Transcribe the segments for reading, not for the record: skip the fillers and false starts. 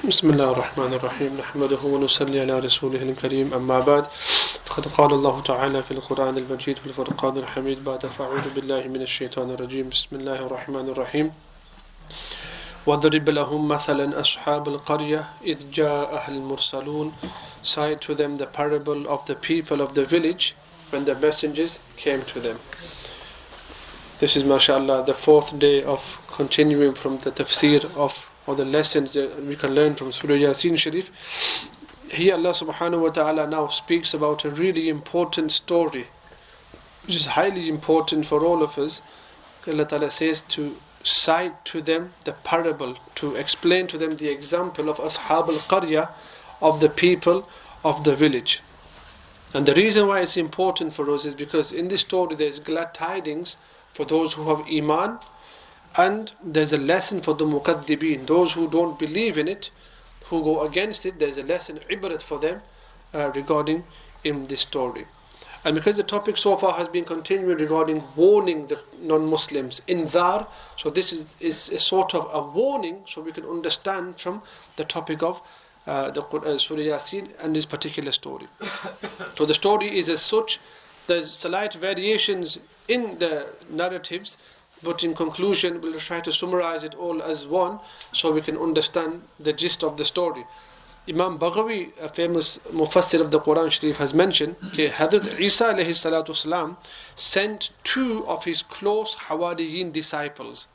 بسم الله الرحمن الرحيم نحمده ونصلي على رسوله الكريم أما بعد فقد قال الله تعالى في القرآن المجيد في الفرقان الحميد بعد فأعوذ بالله من الشيطان الرجيم بسم الله الرحمن الرحيم وَضْرِبْ لَهُمْ مَثَلًا أَصْحَابَ الْقَرْيَةِ إِذْ جَاءَهَا الْمُرْسَلُونَ. Cite to them the parable of the people of the village when the messengers came to them. This is, mashallah, the fourth day of continuing from the tafsir of or the lessons that we can learn from Sūrah YāSīn Sharif. Here Allah subhanahu wa ta'ala now speaks about a really important story, which is highly important for all of us. Allah ta'ala says to cite to them the parable, to explain to them the example of Ashab al-Qaryah, of the people of the village. And the reason why it's important for us is because in this story there's glad tidings for those who have Iman, and there's a lesson for the mukaddibin, those who don't believe in it, who go against it. There's a lesson, ibrat for them regarding in this story. And because the topic so far has been continuing regarding warning the non-Muslims, inzar, so this is a sort of a warning, so we can understand from the topic of the Sūrah YāSīn and this particular story. So the story is as such, there's slight variations in the narratives, but in conclusion we'll try to summarize it all as one so we can understand the gist of the story. Imam Baghawi, a famous mufassir of the Quran Sharif, has mentioned that Hazrat Isa alayhi salatu wasalam sent two of his close Hawariyin disciples,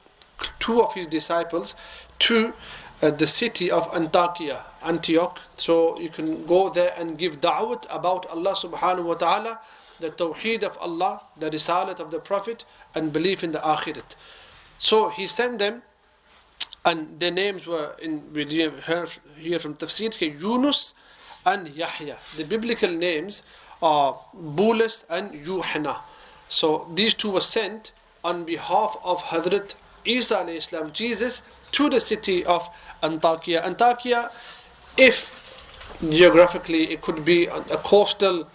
to the city of Antioch. So you can go there and give da'wat about Allah subhanahu wa ta'ala, the tawheed of Allah, the risalat of the Prophet, and belief in the akhirat. So he sent them, and their names were, we heard here from Tafsir, Yunus and Yahya. The biblical names are Bulus and Yuhana. So these two were sent on behalf of Hazrat Isa alayhi salam, Jesus, to the city of Antakya. Antakya, if geographically it could be a coastal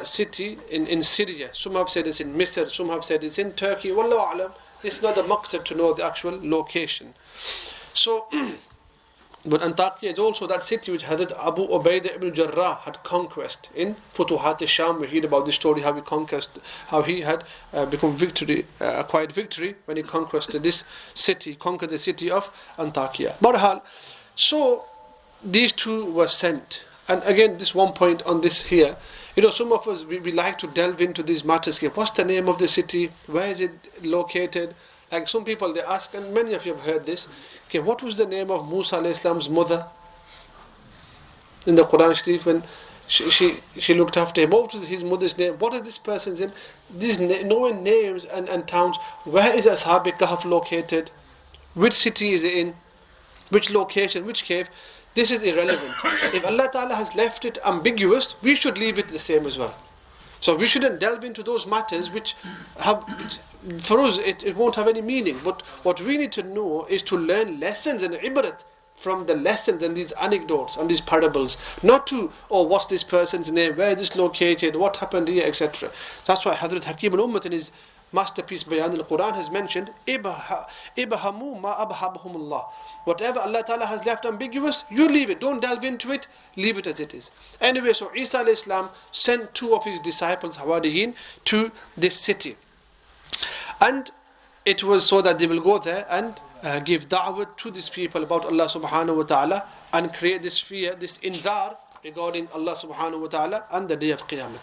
city in Syria. Some have said it's in Misr, some have said it's in Turkey. Wallahu alam, this is not the maqsad to know the actual location. So, but Antakya is also that city which Hazrat Abu Ubaidah ibn Jarrah had conquest in Futuhat al-Sham. We heard about this story, how he had acquired victory when he conquered the city of Antakya. Barhal, so these two were sent. And again, this one point on this here, some of us, we like to delve into these matters here. What's the name of the city? Where is it located? Like some people, they ask, and many of you have heard this, what was the name of Musa alayhi salam's mother? In the Quran Sharif, when she looked after him, what was his mother's name? What is this person's name? These knowing names and towns. Where is Ashab al-Kahf located? Which city is it in? Which location? Which cave? This is irrelevant. If Allah Ta'ala has left it ambiguous, we should leave it the same as well. So we shouldn't delve into those matters which have, for us, it won't have any meaning. But what we need to know is to learn lessons and ibrat from the lessons and these anecdotes and these parables. Not to, what's this person's name, where is this located, what happened here, etc. That's why Hazrat Hakim al-Ummat in his masterpiece Bayan al-Quran has mentioned, Ibahamu ma abhabahumullah. Whatever Allah Ta'ala has left ambiguous, you leave it. Don't delve into it. Leave it as it is. Anyway, so Isa alayhi salam sent two of his disciples, Hawariyin, to this city. And it was so that they will go there and give da'wat to these people about Allah subhanahu wa ta'ala and create this fear, this indar regarding Allah subhanahu wa ta'ala and the day of Qiyamah.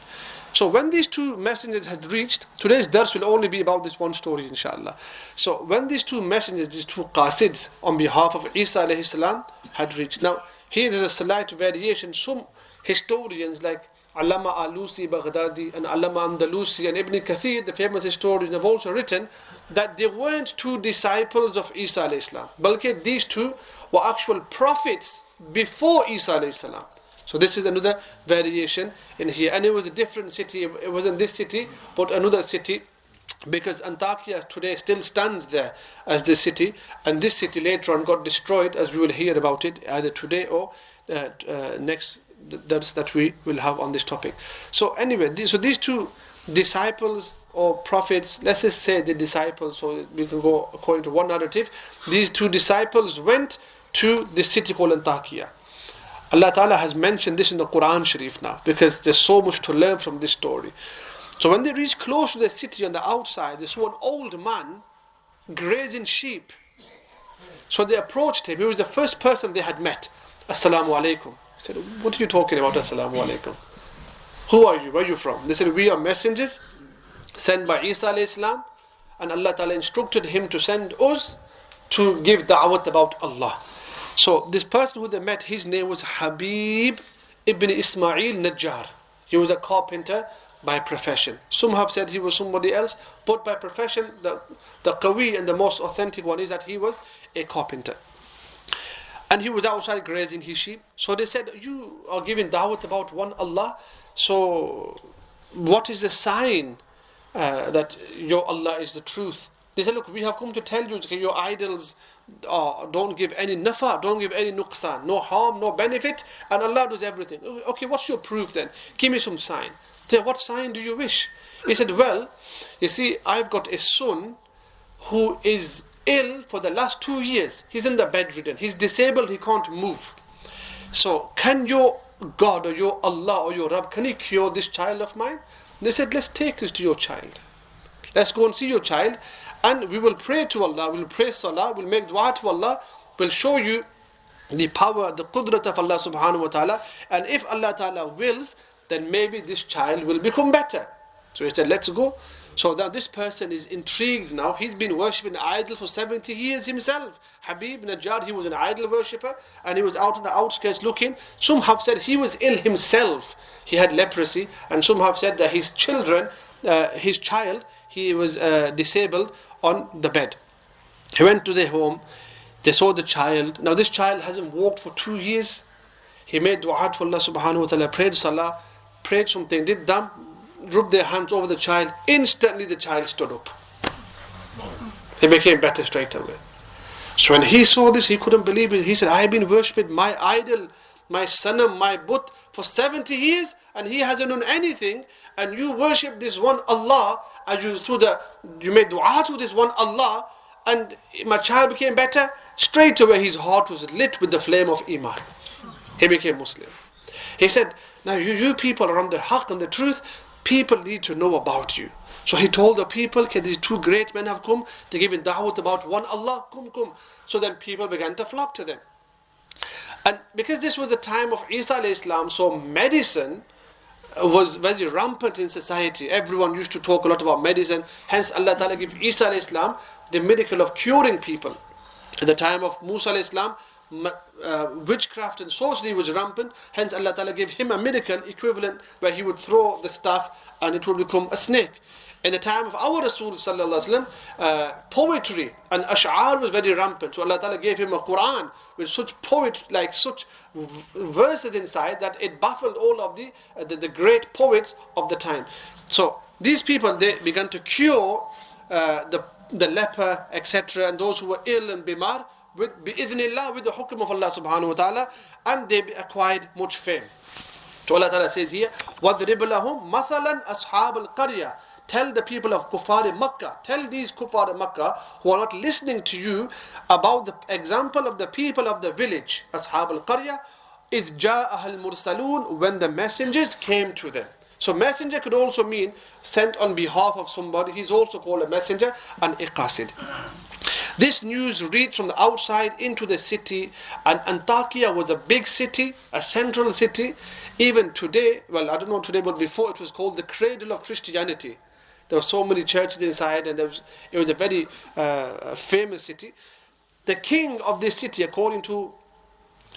So when these two messengers had reached, today's dars will only be about this one story, inshallah. So when these two messengers, these two qasids on behalf of Isa alayhi salam had reached. Now here is a slight variation. Some historians like Allama Alusi Baghdadi and Allama Andalusi and Ibn Kathir, the famous historians, have also written that there weren't two disciples of Isa alayhi salam. Balki these two were actual prophets before Isa alayhi salam. So this is another variation in here. And it was a different city. It wasn't this city, but another city. Because Antakya today still stands there as the city. And this city later on got destroyed, as we will hear about it, either today or next that we will have on this topic. So anyway, these two disciples or prophets, let's just say the disciples, so we can go according to one narrative. These two disciples went to this city called Antakya. Allah Ta'ala has mentioned this in the Quran Sharif now, because there's so much to learn from this story. So when they reached close to the city on the outside, they saw an old man grazing sheep. So they approached him. He was the first person they had met. Assalamu alaikum. He said, what are you talking about, Assalamu alaikum? Who are you? Where are you from? They said, we are messengers sent by Isa alayhi salam, and Allah Ta'ala instructed him to send us to give da'wat about Allah. So this person who they met, his name was Habib ibn Ismail Najjar. He was a carpenter by profession. Some have said he was somebody else, but by profession, the qawi and the most authentic one is that he was a carpenter. And he was outside grazing his sheep. So they said, you are giving da'wat about one Allah, so what is the sign that your Allah is the truth? They said, look, we have come to tell you that your idols don't give any nafa, don't give any nuqsan, no harm, no benefit, and Allah does everything. Okay, what's your proof then? Give me some sign. They said, what sign do you wish? He said, well, you see, I've got a son who is ill for the last 2 years. He's in the bedridden. He's disabled, he can't move. So can your God or your Allah or your Rabb, can he cure this child of mine? They said, let's take us to your child. Let's go and see your child, and we will pray to Allah, we'll pray salah, we'll make dua to Allah, we'll show you the power, the qudrat of Allah subhanahu wa ta'ala, and if Allah ta'ala wills, then maybe this child will become better. So he said, let's go. So now this person is intrigued now. He's been worshipping idols for 70 years himself. Habib Najjar, he was an idol worshipper, and he was out on the outskirts looking. Some have said he was ill himself. He had leprosy, and some have said that his child, he was disabled on the bed. He went to their home. They saw the child. Now this child hasn't walked for 2 years. He made dua to Allah subhanahu wa ta'ala, prayed salah, prayed something, did dam, rubbed their hands over the child. Instantly the child stood up. He became better straight away. So when he saw this, he couldn't believe it. He said, I have been worshipping my idol, my sanam, my but for 70 years, and he hasn't done anything, and you worship this one Allah, and you made dua to this one Allah, and my child became better. Straight away his heart was lit with the flame of Iman. He became Muslim. He said, now you people are on the haqq and the truth, people need to know about you. So he told the people, okay, these two great men have come, they're giving da'wat about one Allah, come. So then people began to flock to them. And because this was the time of Isa alayhi salam, so medicine was very rampant in society. Everyone used to talk a lot about medicine. Hence Allah Ta'ala gave Isa alayhi salam the miracle of curing people. At the time of Musa alayhi salam, witchcraft and sorcery was rampant. Hence Allah Ta'ala gave him a miracle equivalent where he would throw the staff and it would become a snake. In the time of our Rasul sallallahu alaihi wasallam, poetry and ash'ar was very rampant. So Allah Ta'ala gave him a Quran with such such verses inside that it baffled all of the great poets of the time. So these people, they began to cure the leper, etc., and those who were ill and bimar with bi'idhnillah, with the hukm of Allah subhanahu wa ta'ala, and they acquired much fame. So Allah Ta'ala says here, وَضْرِبْ لَهُمْ مَثَلًا أَصْحَابَ الْقَرْيَةِ. Tell the people of Kuffar in Makkah, tell these Kuffar in Makkah who are not listening to you about the example of the people of the village, Ashab al-Qarya, إِذْ جَاءَهَا الْمُرْسَلُونَ, when the messengers came to them. So messenger could also mean sent on behalf of somebody. He's also called a messenger and a qasid. This news reached from the outside into the city, and Antakya was a big city, a central city. Even today, well, I don't know today, but before it was called the cradle of Christianity. There were so many churches inside, and it was a very famous city. The king of this city, according to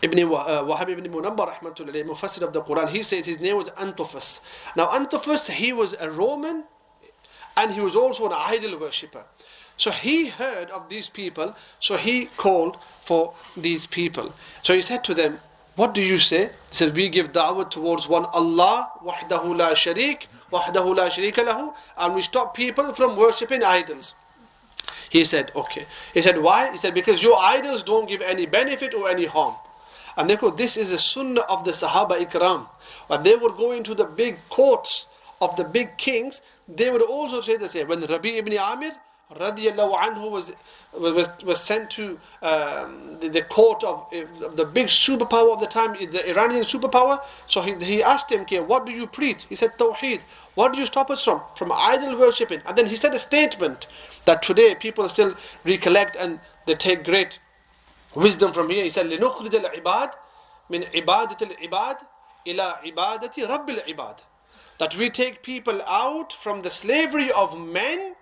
Wahab ibn Munabbah rahmatullahi, Mufassir of the Quran, he says his name was Antiphus. Now Antiphus, he was a Roman, and he was also an idol worshipper. So he heard of these people, so he called for these people. So he said to them, what do you say? He said, we give da'wah towards one Allah, wahdahu la sharik, wahdahu la sharika lahu, and we stop people from worshipping idols. He said, okay. He said, why? He said, because your idols don't give any benefit or any harm. And therefore, this is a sunnah of the Sahaba Ikram. When they would go into the big courts of the big kings, they would also say the same. When Rabi ibn Amir radiallahu anhu was sent to the court of the big superpower of the time, the Iranian superpower. So he asked him, okay, what do you preach? He said, Tawheed. What do you stop us from? From idol worshipping. And then he said a statement that today people still recollect and they take great wisdom from here. He said, لِنُخْرِجَ الْعِبَادِ مِنْ عِبَادَةِ الْعِبَادِ إِلَىٰ عِبَادَةِ رَبِّ الْعِبَادِ. That we take people out from the slavery of men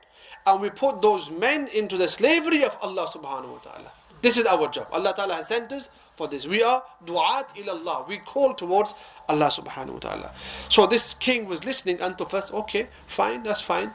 and we put those men into the slavery of Allah subhanahu wa ta'ala. This is our job. Allah ta'ala has sent us for this. We are du'at ilallah. We call towards Allah subhanahu wa ta'ala. So this king was listening unto first, okay, fine, that's fine.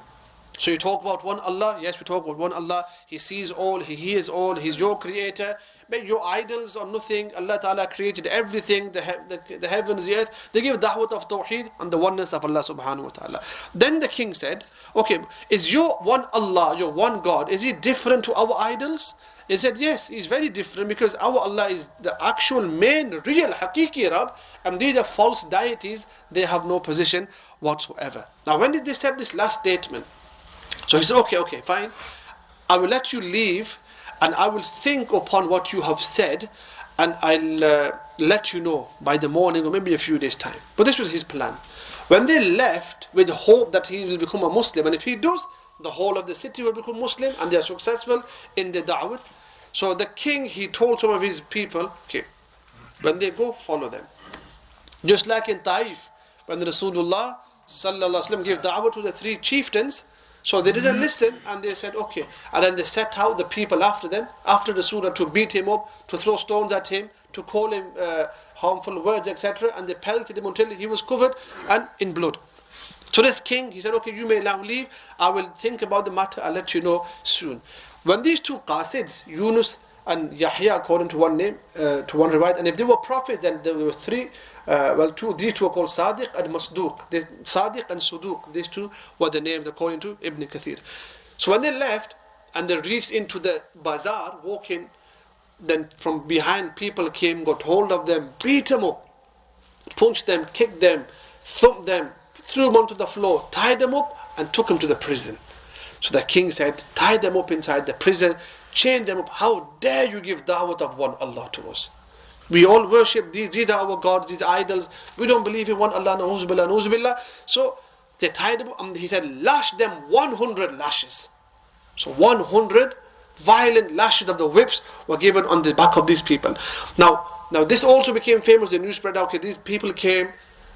So you talk about one Allah? Yes, we talk about one Allah. He sees all, He hears all, He's your creator. But your idols are nothing. Allah Ta'ala created everything, the heavens, the earth. They give da'wat of tawheed and the oneness of Allah subhanahu wa ta'ala. Then the king said, okay, is your one Allah, your one God, is He different to our idols? He said, yes, He's very different because our Allah is the actual main, real, haqiqi Rabb, and these are false deities. They have no position whatsoever. Now when did they say this last statement? So he said, okay, fine. I will let you leave and I will think upon what you have said and I'll let you know by the morning or maybe a few days' time. But this was his plan. When they left with hope that he will become a Muslim, and if he does, the whole of the city will become Muslim and they are successful in the da'wah. So the king, he told some of his people, okay, when they go, follow them. Just like in Taif, when Rasulullah sallallahu alaihi wasallam gave da'wah to the 3 chieftains, so they didn't listen and they said, okay. And then they set out the people after them, after the surah, to beat him up, to throw stones at him, to call him harmful words, etc. And they pelted him until he was covered and in blood. So this king, he said, okay, you may now leave. I will think about the matter. I'll let you know soon. When these 2 qasids, Yunus and Yahya, according to one name, to one riwayat, and if they were prophets, then there were 3. These 2 are called Sadiq and Masduq. Sadiq and Suduq. These 2 were the names according to Ibn Kathir. So when they left and they reached into the bazaar, walking, then from behind people came, got hold of them, beat them up, punched them, kicked them, thumped them, threw them onto the floor, tied them up and took them to the prison. So the king said, tie them up inside the prison, chain them up. How dare you give da'wat of one Allah to us? We all worship these are our gods, these idols. We don't believe in one Allah, na'uz billah, na'uz billah. So they tied them up and he said, lash them 100 lashes. So 100 violent lashes of the whips were given on the back of these people. Now this also became famous. The news spread out, okay, these people came,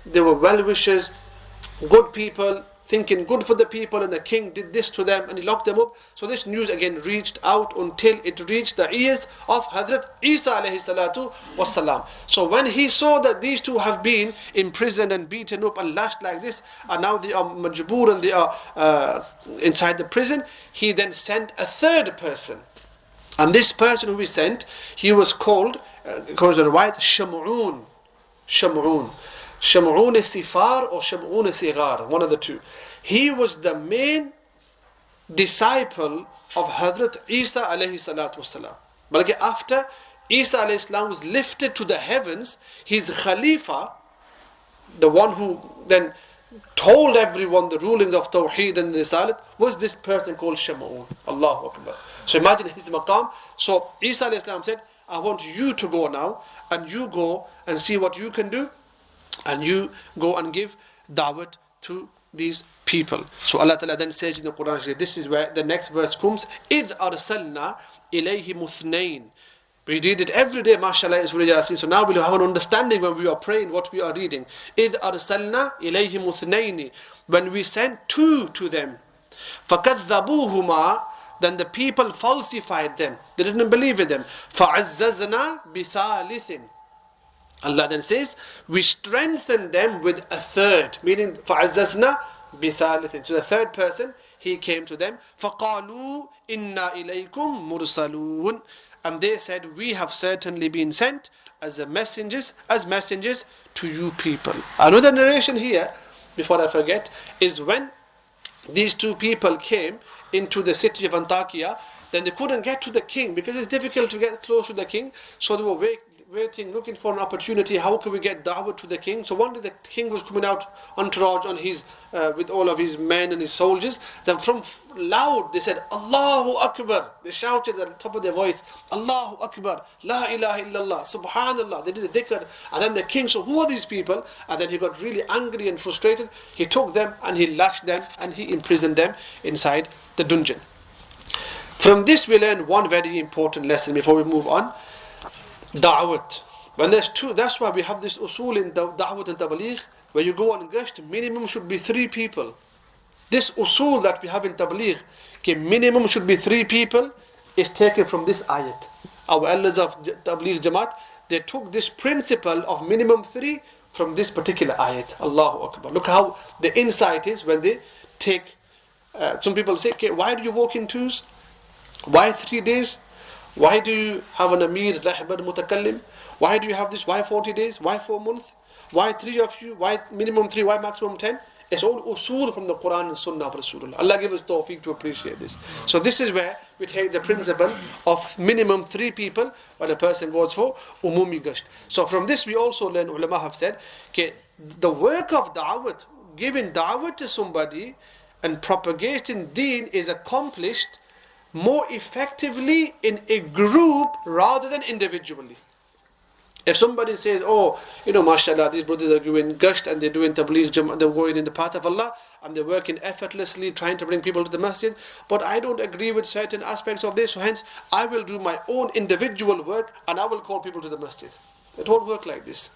they were well-wishers, good people, thinking good for the people, and the king did this to them and he locked them up. So this news again reached out until it reached the ears of Hazrat Isa alayhi salatu wassalam. So when he saw that these 2 have been imprisoned and beaten up and lashed like this, and now they are majboor and they are inside the prison, he then sent a 3rd person. And this person who he sent, he was called, according to the riwayat, Sham'un. Sham'un Sifar or Sham'un Sigar, one of the 2. He was the main disciple of Hazrat Isa alayhi salatu wasalam. But after Isa alayhi salam was lifted to the heavens, his Khalifa, the one who then told everyone the rulings of Tawheed and Risalat, was this person called Sham'un. Allahu Akbar. So imagine his maqam. So Isa alayhi salam said, I want you to go now, and you go and see what you can do, and you go and give da'wat to these people. So Allah Ta'ala then says in the Quran, this is where the next verse comes, إِذْ أَرْسَلْنَا إِلَيْهِ مُثْنَيْنِ. We read it every day, mashallah, in Sūrah YāSīn. So now we'll have an understanding when we are praying what we are reading. إِذْ أَرْسَلْنَا إِلَيْهِ مُثْنَيْنِ. When we sent 2 to them. فَكَذَّبُوهُمَا. Then the people falsified them. They didn't believe in them. فَعَزَّزْنَا بِثَالِثٍ. Allah then says, we strengthened them with a 3rd, meaning فَعَزَّزْنَا بِثَالِثٍ. So the 3rd person, he came to them, فَقَالُوا إِنَّا إِلَيْكُمْ مُرْسَلُونَ. And they said, we have certainly been sent as messengers to you people. Another narration here, before I forget, is when these 2 people came into the city of Antakya, then they couldn't get to the king because it's difficult to get close to the king. So they were waiting, looking for an opportunity. How can we get da'wah to the king? So one day the king was coming out entourage on his, with all of his men and his soldiers. Then from loud they said, Allahu Akbar. They shouted at the top of their voice, Allahu Akbar, La ilaha illallah, Subhanallah. They did the dhikr. And then the king said, who are these people? And then he got really angry and frustrated. He took them and he lashed them and he imprisoned them inside the dungeon. From this we learn one very important lesson before we move on. Da'wat. When there's two, that's why we have this usul in Da'wat and Tabligh. Where you go on gasht, minimum should be 3 people. This usul that we have in Tabligh, minimum should be 3 people, is taken from this ayat. Our elders of Tabligh Jamaat, they took this principle of minimum 3 from this particular ayat. Allahu Akbar. Look how the insight is when they take, some people say, okay, why do you walk in twos? Why 3 days? Why do you have an Amir, Rahbar, Mutakallim? Why do you have this? Why 40 days? Why 4 months? Why 3 of you? Why minimum 3? Why maximum 10? It's all usul from the Quran and Sunnah of Rasulullah. Allah give us tawfiq to appreciate this. So this is where we take the principle of minimum 3 people when a person goes for umumi gasht. So from this we also learn, ulama have said, okay, the work of da'wat, giving da'wat to somebody and propagating deen is accomplished more effectively in a group rather than individually. If somebody says, oh, mashallah, these brothers are doing gasht and they're doing tabligh, they're going in the path of Allah and they're working effortlessly trying to bring people to the masjid, but I don't agree with certain aspects of this, so hence I will do my own individual work and I will call people to the masjid. It won't work like this.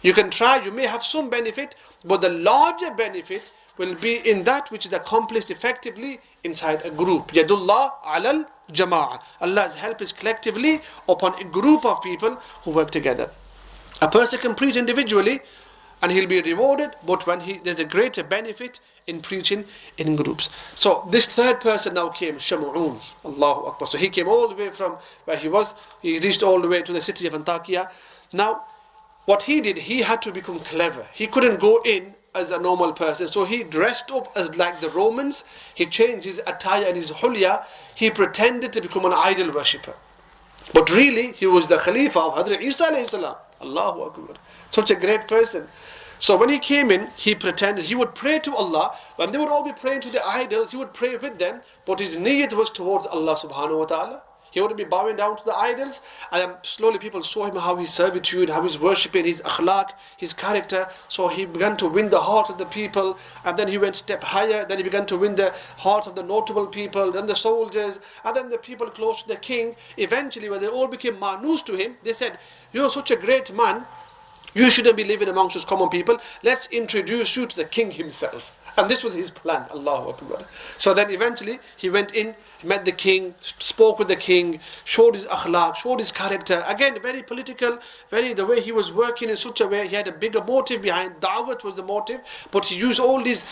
You can try, you may have some benefit, but the larger benefit will be in that which is accomplished effectively inside a group. Yadullah alal jama'ah. Allah's help is collectively upon a group of people who work together. A person can preach individually and he'll be rewarded, but when there's a greater benefit in preaching in groups. So this third person now came, Shamu'un. Allahu Akbar. So he came all the way from where he was, he reached all the way to the city of Antakya. Now, what he did, he had to become clever. He couldn't go in as a normal person. So he dressed up as like the Romans. He changed his attire and his hulya. He pretended to become an idol worshipper. But really, he was the Khalifa of Hazrat Isa alayhi salam. Allahu Akbar. Such a great person. So when he came in, he pretended, he would pray to Allah. When they would all be praying to the idols, he would pray with them. But his niyyat was towards Allah subhanahu wa ta'ala. He wouldn't be bowing down to the idols. And then slowly people saw him, how his servitude, how he's worshipping, his akhlaq, his character. So he began to win the heart of the people. And then he went step higher. Then he began to win the heart of the notable people, then the soldiers, and then the people close to the king. Eventually, when they all became manus to him, they said, you're such a great man. You shouldn't be living amongst us common people. Let's introduce you to the king himself. And this was his plan. Allahu Akbar. So then eventually he went in, met the king, spoke with the king, showed his akhlaq, showed his character. Again, very political, the way he was working in such a way, he had a bigger motive behind. Da'wat was the motive, but he used all these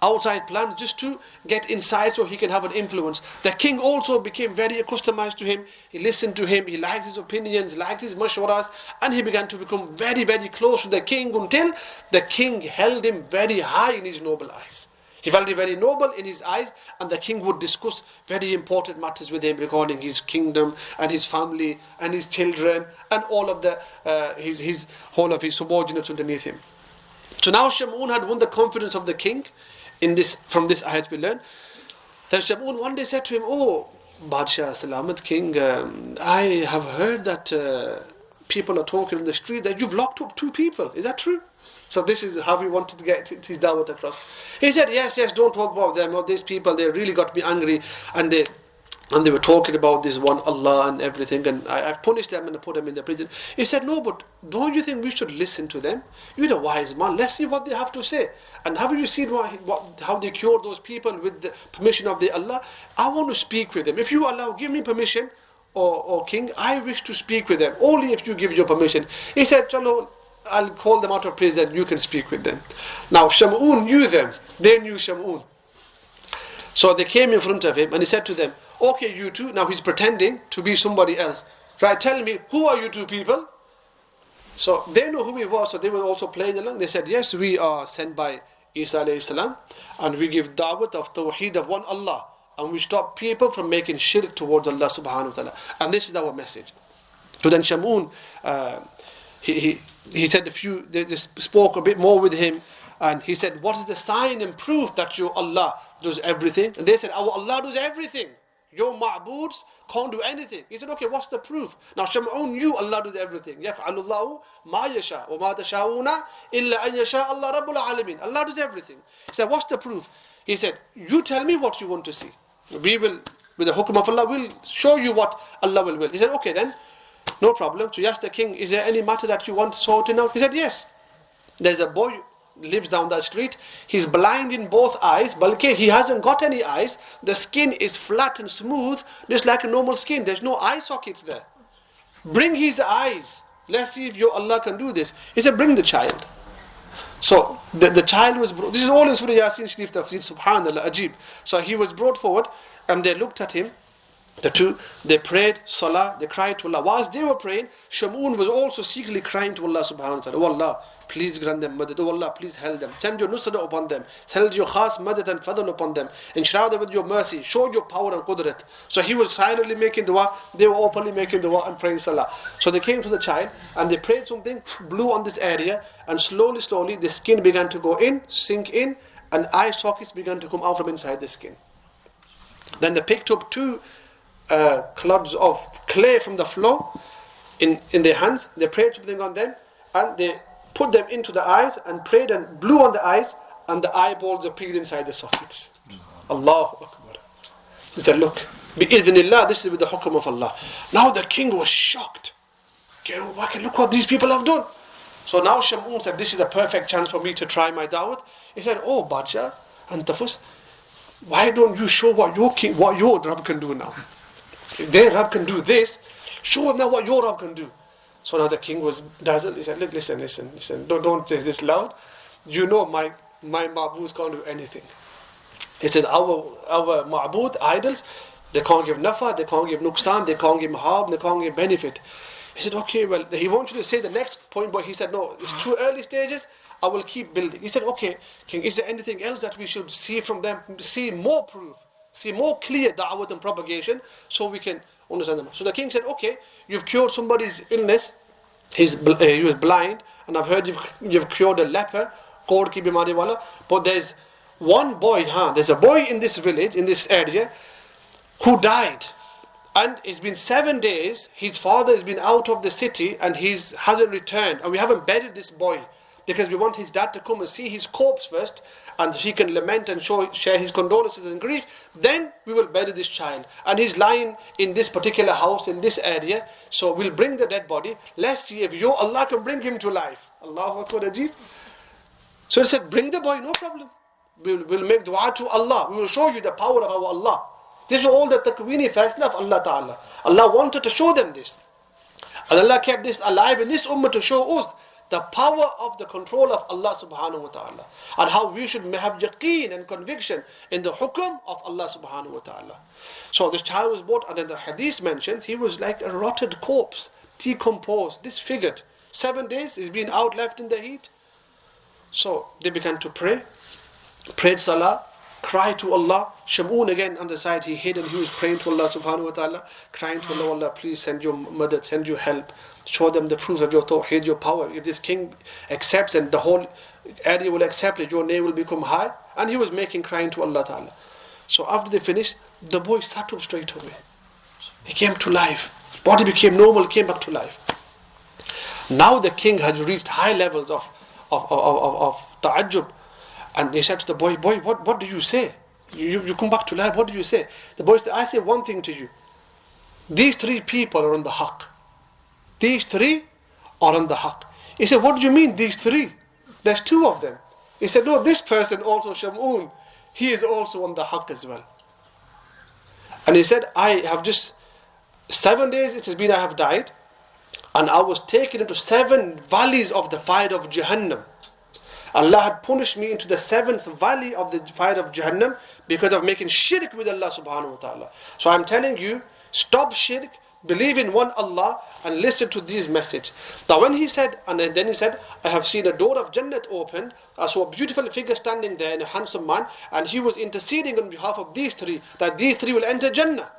outside plans just to get inside so he can have an influence. The king also became very accustomed to him. He listened to him, he liked his opinions, liked his mashwaras, and he began to become very, very close to the king until the king held him very high in his noble eyes. He felt it very noble in his eyes, and the king would discuss very important matters with him regarding his kingdom and his family and his children and all of the his whole of his subordinates underneath him. So now Shamun had won the confidence of the king. From this ayat we learn. Then Shamun one day said to him, oh, Badshah, Salamat King, I have heard that people are talking in the street that you've locked up 2 people. Is that true? So this is how he wanted to get his da'wat across. He said, yes, don't talk about them. These people, they really got me angry, and they were talking about this one Allah and everything, and I've punished them and I put them in the prison. He said, no, but don't you think we should listen to them? You're the wise man, let's see what they have to say. And haven't you seen how they cured those people with the permission of the Allah? I want to speak with them. If you allow, give me permission, or king, I wish to speak with them, only if you give your permission. He said, Chalo, I'll call them out of prison, you can speak with them. Now Shamun knew them, they knew Shamun. So they came in front of him and he said to them, okay, you two, now he's pretending to be somebody else. Right, tell me, who are you 2 people? So they know who he was, so they were also playing along. They said, yes, we are sent by Isa alayhi salam, and we give da'wat of tawheed of one Allah, and we stop people from making shirk towards Allah subhanahu wa ta'ala. And this is our message. So then Shamun, he said they just spoke a bit more with him, and he said, what is the sign and proof that your Allah does everything? And they said, our Allah does everything. Your ma'boods can't do anything. He said, okay, what's the proof? Now Shamun knew Allah does everything. يَفْعَلُ اللَّهُ مَا يَشَاءُ وَمَا تَشَاءُونَ إِلَّا أَن يَشَاءَ اللَّهُ رَبُّ الْعَالَمِينَ. Allah does everything. He said, what's the proof? He said, you tell me what you want to see. We will, with the hukum of Allah, will show you what Allah will. He said, okay then, no problem. So he asked the king, is there any matter that you want sorting out? He said, yes. There's a boy lives down that street. He's blind in both eyes. Balki, he hasn't got any eyes. The skin is flat and smooth, just like a normal skin. There's no eye sockets there. Bring his eyes. Let's see if your Allah can do this. He said, bring the child. So the child was brought. This is all in Sūrah YāSīn Sharif Tafsir. Subhanallah, Ajib. So he was brought forward, and they looked at him. The two, they prayed salah, they cried to Allah. Whilst they were praying, Shamun was also secretly crying to Allah subhanahu wa ta'ala. Oh Allah, please grant them madad. Oh Allah, please help them. Send your nusra upon them. Send your khas madad and fadl upon them. Enshroud them with your mercy. Show your power and qudrat. So he was silently making dua. They were openly making dua and praying salah. So they came to the child and they prayed something, blew on this area, and slowly the skin began to go in, sink in, and eye sockets began to come out from inside the skin. Then they picked up two clods of clay from the floor in their hands. They prayed something on them, and they put them into the eyes and prayed and blew on the eyes, and the eyeballs appeared inside the sockets. Allahu Akbar. He said, look, bi-idhnillah, this is with the hukum of Allah. Now the king was shocked. Okay, look what these people have done. So now Shamun said, this is the perfect chance for me to try my da'wat. He said, oh Badshah and Tafus, why don't you show what your Rabb can do now? If their Rabb can do this, show him now what your Rabb can do. So now the king was dazzled. He said, look, listen. Don't say this loud. You know my ma'boods can't do anything. He said, our ma'bood, idols, they can't give nafa, they can't give nuqsan, they can't give harm, they can't give benefit. He said, okay, well, he wants you to say the next point, but he said, no, it's too early stages, I will keep building. He said, okay, king, is there anything else that we should see from them, see more proof, see more clear da'wat and propagation, so we can understand them. So the king said, okay, you've cured somebody's illness, he was blind, and I've heard you've cured a leper, Kod ki bimari wala, but there's a boy in this village, in this area, who died. And it's been 7 days, his father has been out of the city and he hasn't returned. And we haven't buried this boy because we want his dad to come and see his corpse first, and he can lament and share his condolences and grief. Then we will bury this child. And he's lying in this particular house, in this area. So we'll bring the dead body. Let's see if your Allah can bring him to life. Allahu Akbar Ajib. So he said, bring the boy, no problem. We'll make dua to Allah. We will show you the power of our Allah. This is all the takwini faisla of Allah Ta'ala. Allah wanted to show them this. And Allah kept this alive in this ummah to show us the power of the control of Allah Subhanahu Wa Ta'ala. And how we should have yaqeen and conviction in the hukum of Allah Subhanahu Wa Ta'ala. So this child was brought, and then the hadith mentions he was like a rotted corpse, decomposed, disfigured. 7 days he's been out, left in the heat. So they began to pray, prayed salah, cry to Allah. Shamun again on the side, he hid and he was praying to Allah subhanahu wa ta'ala, crying to Allah, Allah, please send your madad, send your help, show them the proof of your tawheed, your power. If this king accepts and the whole area will accept it, your name will become high. And he was crying to Allah ta'ala. So after they finished, the boy sat up straight away. He came to life. His body became normal, came back to life. Now the king had reached high levels of ta'ajjub. And he said to the boy, what do you say? You come back to life, what do you say? The boy said, I say one thing to you. These 3 people are on the haqq. These 3 are on the haqq. He said, what do you mean these 3? There's 2 of them. He said, no, this person also, Shamun, he is also on the haqq as well. And he said, I have just 7 days it has been I have died, and I was taken into 7 valleys of the fire of Jahannam. Allah had punished me into the 7th valley of the fire of Jahannam because of making shirk with Allah subhanahu wa ta'ala. So I'm telling you, stop shirk, believe in one Allah, and listen to this message. Now when he said, and then he said, I have seen a door of Jannat opened, I saw a beautiful figure standing there, and a handsome man, and he was interceding on behalf of these 3, that these 3 will enter Jannah.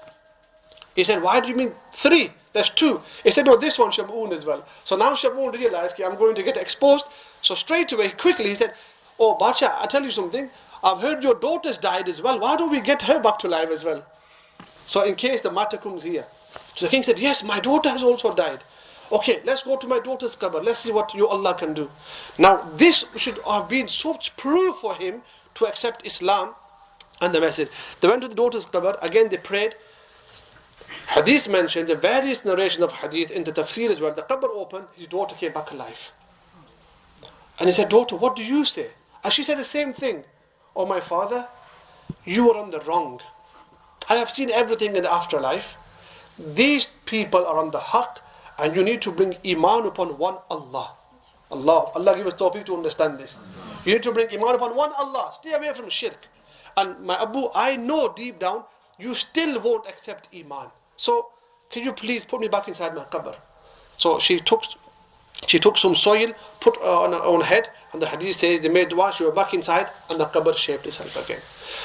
He said, why do you mean 3? There's two. He said, no, this one Shamun as well. So now Shamun realized, okay, I'm going to get exposed. So straight away, quickly, he said, oh, Bacha, I tell you something. I've heard your daughter's died as well. Why don't we get her back to life as well? So in case the matter comes here. So the king said, yes, my daughter has also died. Okay, let's go to my daughter's qabr. Let's see what you Allah can do. Now, this should have been such proof for him to accept Islam and the message. They went to the daughter's qabr. Again, they prayed. Hadith mentioned, the various narration of hadith in the tafsir as well. The qabr opened, his daughter came back alive. And he said, daughter, what do you say? And she said the same thing. Oh, my father, you are on the wrong. I have seen everything in the afterlife. These people are on the haqq, and you need to bring iman upon one Allah. Allah give us tawfiq to understand this. You need to bring iman upon one Allah. Stay away from shirk. And my Abu, I know deep down, you still won't accept iman. So, can you please put me back inside my qabr? So she took some soil, put on her own head, and the hadith says they made dua, she was back inside, and the qabr shaped itself again.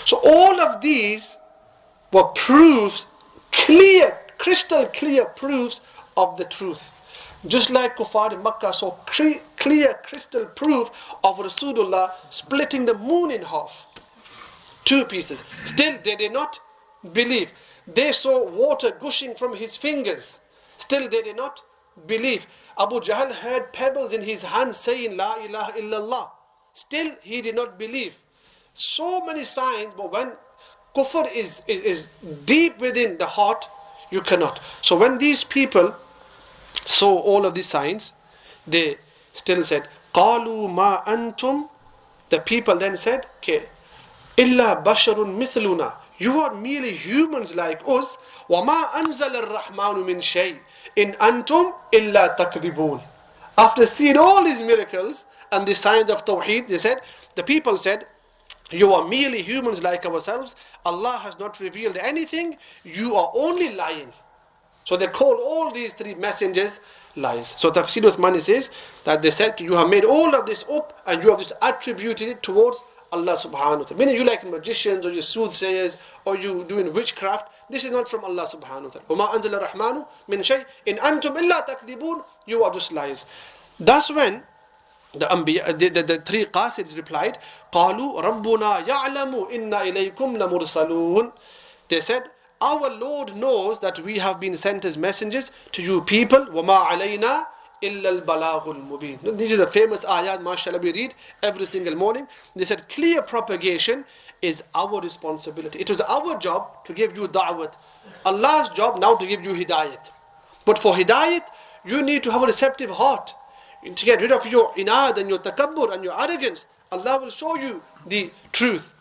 So all of these were proofs, clear, crystal clear proofs of the truth. Just like Kuffar in Makkah saw clear, crystal proof of Rasulullah splitting the moon in half. Two pieces. Still they did not believe. They saw water gushing from his fingers. Still they did not believe. Abu Jahl heard pebbles in his hand saying La ilaha illallah. Still he did not believe. So many signs, but when kufr is deep within the heart, you cannot. So when these people saw all of these signs, they still said, قَالُوا مَا أَنْتُمْ. The people then said, okay, إِلَّا بَشَرٌ مِثْلُنَا. You are merely humans like us. وَمَا أَنزَلَ الرَّحْمَنُ مِنْ شَيْءٍ إِنْ أَنْتُمْ إِلَّا تَكْذِبُونَ. After seeing all these miracles and the signs of Tawheed, the people said, you are merely humans like ourselves. Allah has not revealed anything. You are only lying. So they call all these three messengers lies. So Tafsir Uthmani says that they said, you have made all of this up and you have just attributed it towards Allah subhanahu wa ta'ala. Meaning you like magicians or you soothsayers or you doing witchcraft. This is not from Allah subhanahu wa ta'ala. وَمَا أَنزَلَ الرَّحْمَنُ مِنْ شَيْءٍ إِنْ أَنْتُمْ إِلَّا تَكْذِبُونَ. You are just lies. That's when the three Qasids replied, قَالُوا رَبُّنَا يَعْلَمُ إِنَّا إِلَيْكُمْ لَمُرْسَلُونَ. They said, our Lord knows that we have been sent as messengers to you people. وَمَا عَلَيْنَا إِلَّا الْبَلَاغُ الْمُبِينَ. These are the famous ayat, mashallah, we read every single morning. They said clear propagation is our responsibility. It was our job to give you da'wat. Allah's job now to give you hidayat. But for hidayat, you need to have a receptive heart. To get rid of your inad and your takabbur and your arrogance. Allah will show you the truth.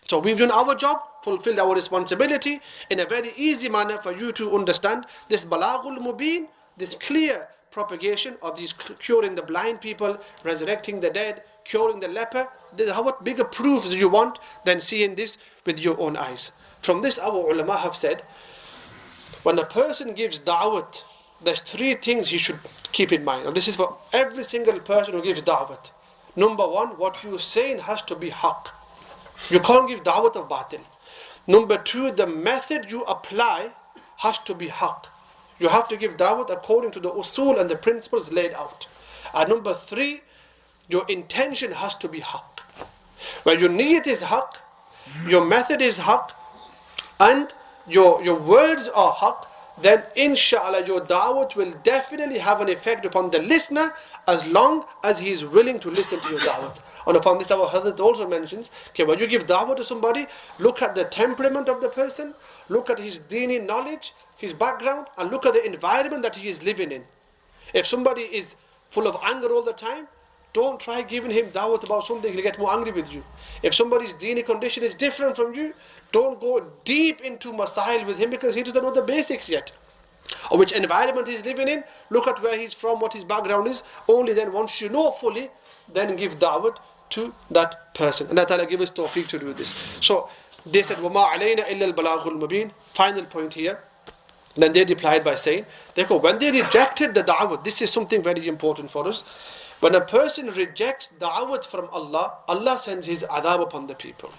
So we've done our job, fulfilled our responsibility in a very easy manner for you to understand this balaghul mubin, this clear propagation of these curing the blind people, resurrecting the dead, curing the leper. What bigger proofs do you want than seeing this with your own eyes? From this our ulama have said, when a person gives da'wat, there's three things he should keep in mind. And this is for every single person who gives da'wat. Number one, what you're saying has to be haqq. You can't give da'wat of batil. Number two, the method you apply has to be haqq. You have to give da'wat according to the usul and the principles laid out. And number three, your intention has to be haqq. When your niyat is haqq, your method is haqq, and your words are haqq, then inshallah your da'wat will definitely have an effect upon the listener as long as he is willing to listen to your da'wat. And upon this our Hazrat also mentions, okay, when you give da'wat to somebody, look at the temperament of the person, look at his dini knowledge, his background, and look at the environment that he is living in. If somebody is full of anger all the time, don't try giving him da'wat about something, he'll get more angry with you. If somebody's dini condition is different from you, don't go deep into masail with him because he doesn't know the basics yet. Or which environment he's living in, look at where he's from, what his background is. Only then, once you know fully, then give da'wat to that person. And Allah give us tawfiq to do this. So they said, وَمَا عَلَيْنَا إِلَّا الْبَلَاغُ الْمُبِينَ. Final point here. Then they replied by saying, when they rejected the da'wat, this is something very important for us. When a person rejects da'wat from Allah, Allah sends his adhab upon the people.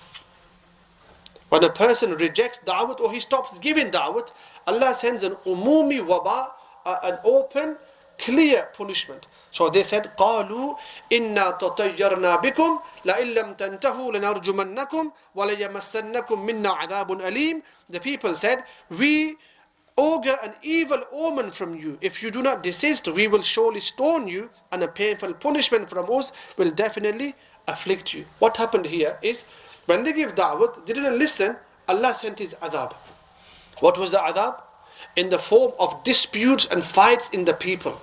When a person rejects da'wat or he stops giving da'wat, Allah sends an umumi waba an open, clear punishment. So they said, قَالُوا إِنَّا تَطَيَّرْنَا بِكُمْ لَإِن لَمْ تَنْتَهُوا لَنَرْجُمَنَّكُمْ وَلَيَمَسَّنَّكُمْ مِنَّا عَذَابٌ أَلِيمٌ. The people said, we augur an evil omen from you. If you do not desist, we will surely stone you, and a painful punishment from us will definitely afflict you. What happened here is, when they gave da'wat, they didn't listen, Allah sent His adhab. What was the adhab? In the form of disputes and fights in the people.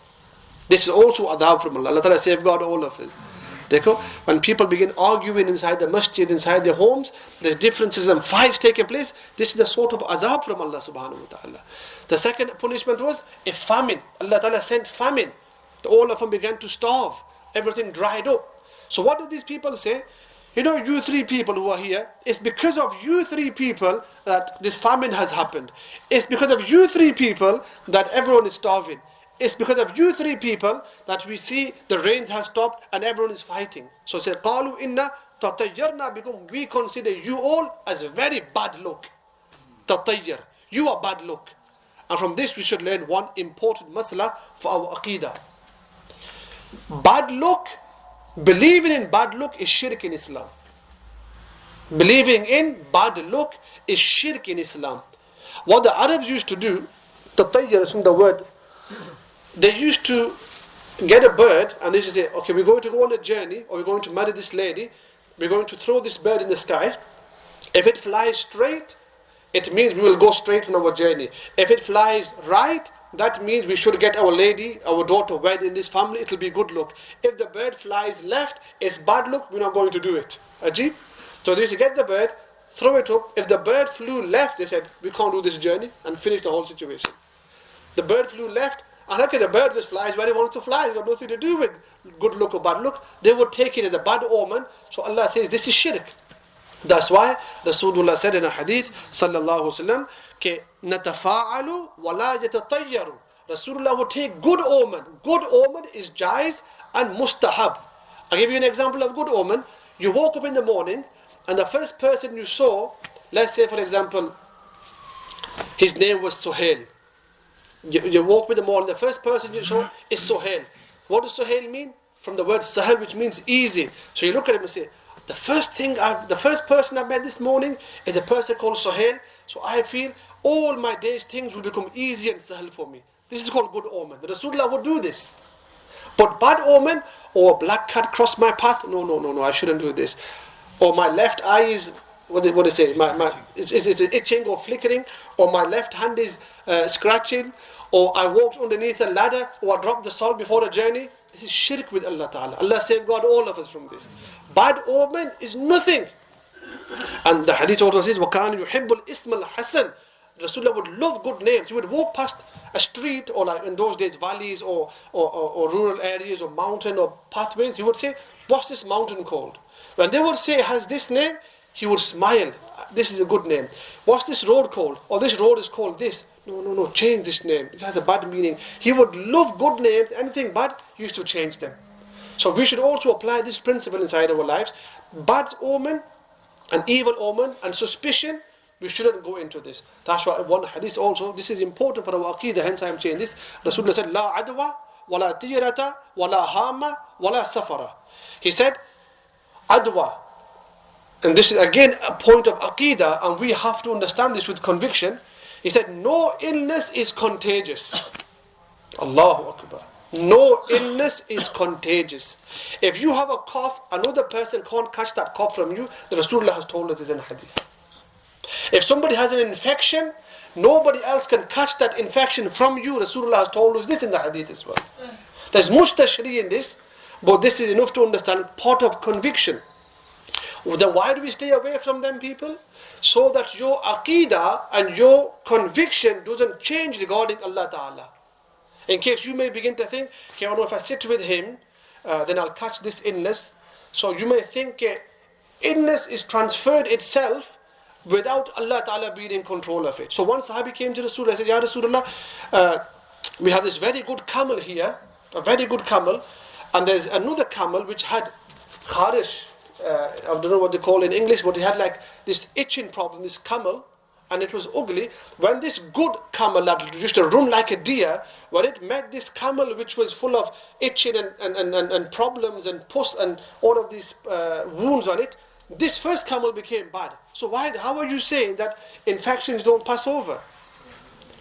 This is also adhab from Allah. Allah Ta'ala safeguard all of us. When people begin arguing inside the masjid, inside their homes, there's differences and fights taking place. This is the sort of azab from Allah subhanahu wa ta'ala. The second punishment was a famine. Allah Ta'ala sent famine. All of them began to starve. Everything dried up. So what did these people say? You three people who are here, it's because of you three people that this famine has happened. It's because of you three people that everyone is starving. It's because of you three people that we see the rains have stopped and everyone is fighting. So say, قَالُوا إِنَّا تَطَيَّرْنَا بِكُمْ. We consider you all as very bad luck. تَطَيَّر. You are bad luck. And from this we should learn one important masla for our aqidah. Bad luck, believing in bad luck is shirk in Islam. Believing in bad luck is shirk in Islam. What the Arabs used to do, تَطَيَّر is from the word, they used to get a bird and they used to say, okay, we're going to go on a journey, or we're going to marry this lady, we're going to throw this bird in the sky. If it flies straight, it means we will go straight on our journey. If it flies right, that means we should get our lady, our daughter wed in this family, it will be good luck. If the bird flies left, it's bad luck, we're not going to do it. Ajib? So they used to get the bird, throw it up. If the bird flew left, they said, we can't do this journey, and finish the whole situation. The bird flew left, and okay, the bird just flies where he wanted to fly. It's got nothing to do with good luck or bad luck. They would take it as a bad omen. So Allah says this is shirk. That's why Rasulullah said in a hadith, sallallahu alaihi wasallam, ke natafa'alu wa la yatatayyaru. Rasulullah would take good omen. Good omen is jaiz and mustahab. I'll give you an example of good omen. You woke up in the morning, and the first person you saw, let's say for example, his name was Suhail. You woke with the morning, the first person you saw is Suhail. What does Suhail mean? From the word Sahel, which means easy. So you look at him and say, the first person I met this morning is a person called Suhail. So I feel all my day's things will become easy and sahel for me. This is called good omen. The Rasulullah would do this. But bad omen, or a black cat crossed my path, no, I shouldn't do this. Or my left eye is, what do they say? It's itching or flickering, or my left hand is scratching, or I walked underneath a ladder, or I dropped the salt before a journey. This is shirk with Allah Ta'ala. Allah safeguard all of us from this. Bad omen is nothing. And the hadith also says, وَكَانَ يُحِبُّ الْإِسْمَ الْحَسَنِ. Rasulullah would love good names. He would walk past a street, or like in those days valleys or rural areas or mountain or pathways. He would say, what's this mountain called? When they would say it has this name, he would smile. This is a good name. What's this road called? Or this road is called this. No, change this name. It has a bad meaning. He would love good names. Anything bad, he used to change them. So we should also apply this principle inside our lives. Bad omen, and evil omen, and suspicion, we shouldn't go into this. That's why one hadith also, this is important for our aqidah, hence I am saying this. Rasulullah said, La adwa, wala tiyarata, wala hama, wala safara. He said, adwa. And this is again a point of aqidah, and we have to understand this with conviction. He said, no illness is contagious. Allahu Akbar. No illness is contagious. If you have a cough, another person can't catch that cough from you. The Rasulullah has told us this in hadith. If somebody has an infection, nobody else can catch that infection from you. Rasulullah has told us this in the hadith as well. There's much tashri in this, but this is enough to understand part of conviction. Then why do we stay away from them, people? So that your aqidah and your conviction doesn't change regarding Allah Ta'ala. In case you may begin to think, okay, I don't know if I sit with him, then I'll catch this illness. So you may think illness is transferred itself without Allah Ta'ala being in control of it. So one Sahabi came to Rasulullah and said, Ya Rasulullah, we have this very good camel here, a very good camel, and there's another camel which had kharish, I don't know what they call it in English, but it had like this itching problem, this camel, and it was ugly. When this good camel that used to run like a deer, when it met this camel which was full of itching and problems and pus and all of these wounds on it, this first camel became bad. So how are you saying that infections don't pass over?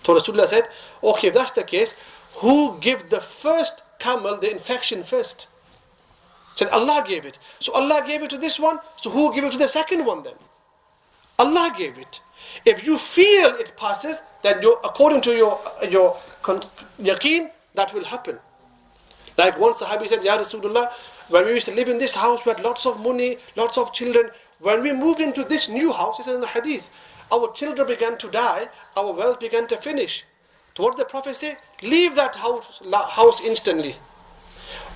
So Rasulullah said, okay, if that's the case, who gave the first camel the infection first? Said Allah gave it. So Allah gave it to this one, so who gave it to the second one then? Allah gave it. If you feel it passes, then according to your yaqeen, that will happen. Like one Sahabi said, Ya Rasulullah, when we used to live in this house, we had lots of money, lots of children. When we moved into this new house, it says in the hadith, our children began to die, our wealth began to finish. So what did the Prophet say? Leave that house instantly.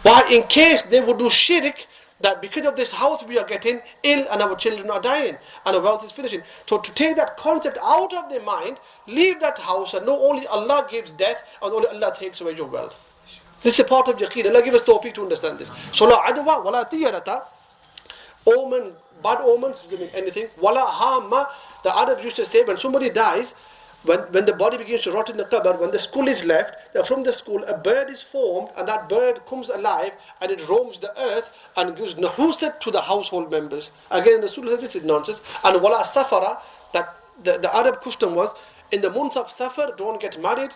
Why? In case they would do shirk, that because of this house we are getting ill and our children are dying and our wealth is finishing. So to take that concept out of their mind, leave that house, and not only Allah gives death, and only Allah takes away your wealth. This is a part of yaqeen. Allah give us tawfiq to understand this. So la adwa wala tiyarata, omen, bad omens, anything. Wala hamma, the Arabs used to say when somebody dies, when the body begins to rot in the qabr, when the skull is left, from the skull a bird is formed, and that bird comes alive and it roams the earth and gives nahusat to the household members. Again, Rasulullah said this is nonsense. And wala safara, that the Arab custom was, in the month of Safar, don't get married.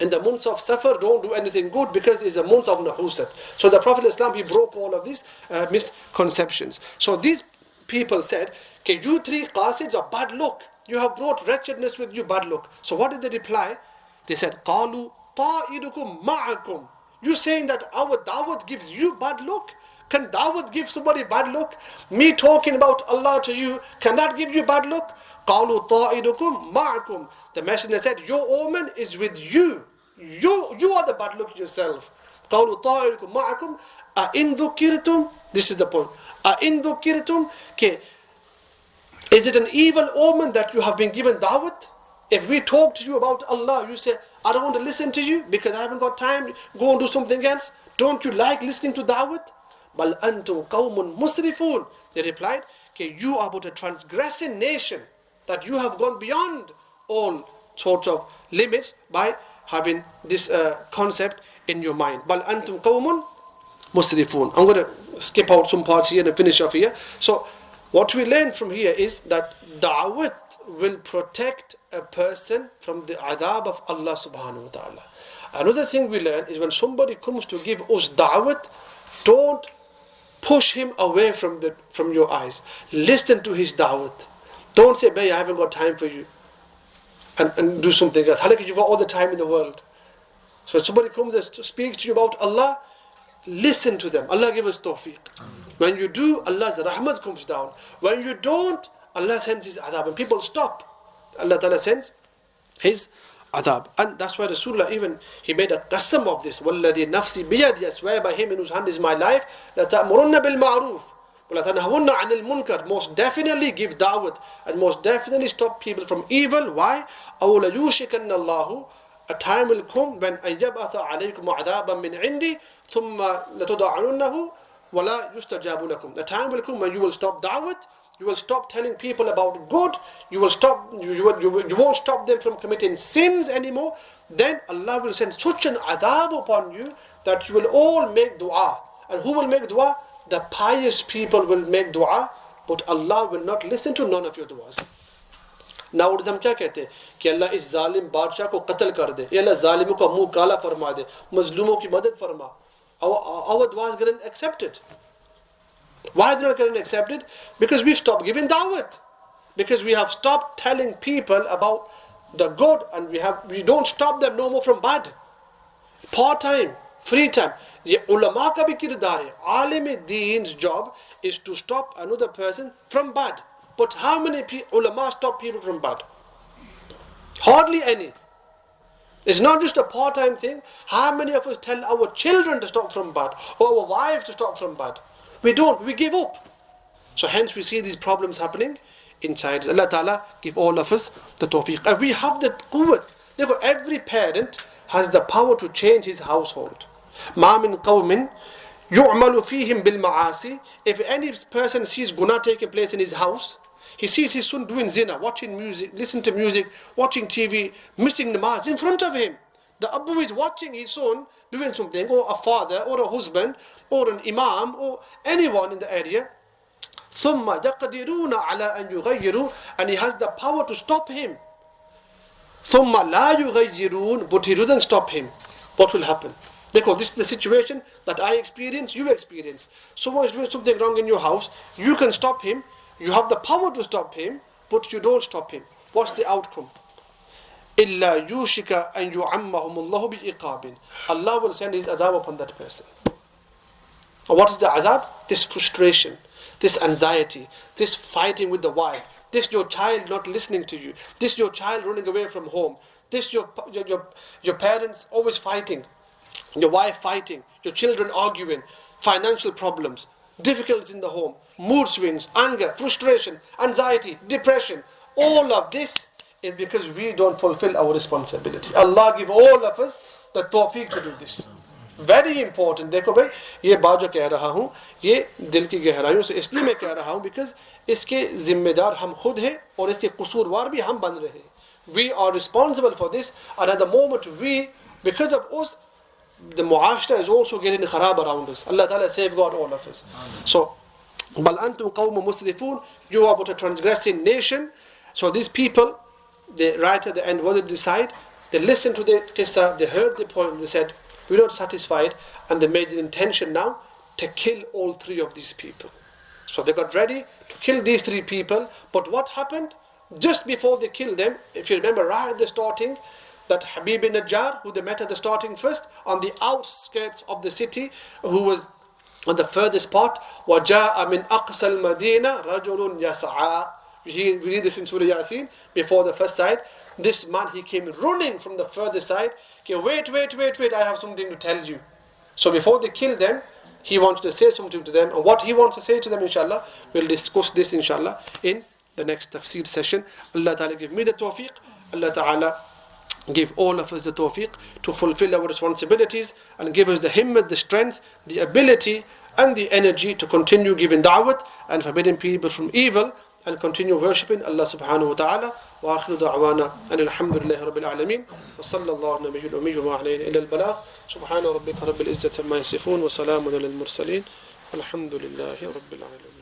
In the month of Safar, don't do anything good, because it's a month of nahusat. So the Prophet Islam, he broke all of these misconceptions. So these people said, okay, you three qasids are bad luck. You have brought wretchedness with you, bad luck. So what did they reply? They said, قَالُوا طَائِرُكُمْ مَعَكُمْ. You saying that our da'wat gives you bad luck? Can da'wat give somebody bad luck? Me talking about Allah to you, can that give you bad luck? قَالُوا طَائِرُكُمْ مَعَكُمْ. The messenger said, your omen is with you. You are the bad luck yourself. قَالُوا طَائِرُكُمْ مَعَكُمْ أَإِن ذُكِّرْتُمْ. This is the point. أَإِن ذُكِّرْتُمْ. Okay. Is it an evil omen that you have been given da'wat? If we talk to you about Allah, you say, I don't want to listen to you because I haven't got time, go and do something else. Don't you like listening to da'wat? بَلْ أَنْتُمْ قَوْمٌ مُسْرِفُونَ. They replied, okay, you are but a transgressing nation, that you have gone beyond all sorts of limits by having this concept in your mind. بَلْ أَنْتُمْ قَوْمٌ مُسْرِفُونَ. I'm going to skip out some parts here and finish off here. So what we learn from here is that da'wat will protect a person from the adab of Allah subhanahu wa ta'ala. Another thing we learn is when somebody comes to give us da'wat, don't push him away from your eyes. Listen to his da'wat. Don't say, "Bhai, I haven't got time for you," and do something else. Halaki, you've got all the time in the world. So when somebody comes to speak to you about Allah, listen to them. Allah give us tawfiq. When you do, Allah's rahmat comes down. When you don't, Allah sends His adab. When people stop, Allah Ta'ala sends His adab. And that's why Rasulullah even, he made a qasam of this. وَالَّذِي نَفْسِي بِيَدِي, I swear by Him in whose hand is my life, لَتَأْمُرُنَّ بِالْمَعْرُوفِ وَلَتَنْهَوُنَّ عَنِ الْمُنْكَرِ. Most definitely give da'wat and most definitely stop people from evil. Why? أَوْ لَيُوشِكَنَّ اللَّهُ. A time will come when أَن يَبْعَثَ عَلَيْكُمْ عَذَابًا مِنْ عِنْدِي ثُمَّ لَتُدَعُنَّهُ وَلَا يُسْتَجَابُ لَكُمْ. The time will come when you will stop da'wat, you will stop telling people about good, you won't stop them from committing sins anymore. Then Allah will send such an adab upon you that you will all make dua. And who will make dua? The pious people will make dua, but Allah will not listen to none of your duas. Now हम क्या कहते हैं कि अल्लाह इस जालिम बादशाह को कत्ल कर दे, या अल्लाह जालिमों का मुंह काला फरमा दे, मजलूमों की मदद फरमा. Our dua is getting accepted. Why is it not getting accepted? Because we've stopped giving da'wat. Because we have stopped telling people about the good, and we don't stop them no more from bad. Part time, free time. ये उलमा का भी किरदार है. आलिम दीन's job is to stop another person from bad. But how many ulama stop people from bad? Hardly any. It's not just a part-time thing. How many of us tell our children to stop from bad, or our wives to stop from bad? We don't. We give up. So hence we see these problems happening inside. Allah Ta'ala give all of us the tawfiq. And we have the quwwat. Therefore, every parent has the power to change his household. مَا مِن قَوْمٍ يُعْمَلُ فِيهِمْ بِالْمَعَاصِي. If any person sees guna taking place in his house, He sees his son doing zina, watching music, listening to music, watching TV, missing namaz in front of him. The Abu is watching his son doing something, or a father, or a husband, or an imam, or anyone in the area. ثُمَّ يَقْدِرُونَ عَلَىٰ أَنْ يُغَيِّرُوا, and he has the power to stop him. ثُمَّ لَا يُغَيِّرُونَ, but he doesn't stop him. What will happen? Because this is the situation that I experience, you experience. Someone is doing something wrong in your house, you can stop him, you have the power to stop him, but you don't stop him. What's the outcome? إِلَّا يُوشِكَ أَن يُعَمَّهُمُ اللَّهُ بِإِقَابٍ. Allah will send his azab upon that person. And what is the azab? This frustration, this anxiety, this fighting with the wife, this your child not listening to you, this your child running away from home, this your parents always fighting, your wife fighting, your children arguing, financial problems, difficulties in the home, mood swings, anger, frustration, anxiety, depression. All of this is because we don't fulfill our responsibility. Allah give all of us the tawfiq to do this. Very important. देखो भाई, ये बात जो कह रहा हूँ, ये दिल की गहराइयों से इसलिए मैं कह रहा हूँ because इसके जिम्मेदार हम खुद हैं और इसके कसूरवार भी हम बन रहे हैं. We are responsible for this, and at the moment we, because of us, the muashra is also getting kharab around us. Allah Ta'ala safeguard all of us. So, بَلْ أَنْتُمْ قَوْمٌ مُسْرِفُونَ, you are but a transgressing nation. So these people, they right at the end, what did they decide? They listened to the qissa, they heard the point, they said, we're not satisfied, and they made an intention now to kill all three of these people. So they got ready to kill these three people, but what happened? Just before they killed them, if you remember right at the starting, that Habib bin Najjar, who they met at the starting first, on the outskirts of the city, who was on the furthest part, وَجَاءَ مِنْ أَقْصَى الْمَدِينَةِ رَجُلٌ يَسْعَى. We read this in Sūrah YāSīn, before the first side. This man, he came running from the further side. Okay, wait, I have something to tell you. So before they killed them, he wanted to say something to them. And what he wants to say to them, inshallah, we'll discuss this, inshallah, in the next tafsir session. Allah Ta'ala give me the tawfiq. Allah Ta'ala give all of us the tawfiq to fulfill our responsibilities, and give us the himmat, the strength, the ability and the energy to continue giving da'wat and forbidding people from evil, and continue worshipping Allah subhanahu wa ta'ala. Wa akhiru da'wana and alhamdulillahi rabbil alameen. Wa sallallahu nabiyyul ummi wa alayhi ila al-balagh. Subhana rabbika rabbil izzati amma yasifun wa salamun ala al-mursaleen. Alhamdulillahi rabbil alameen.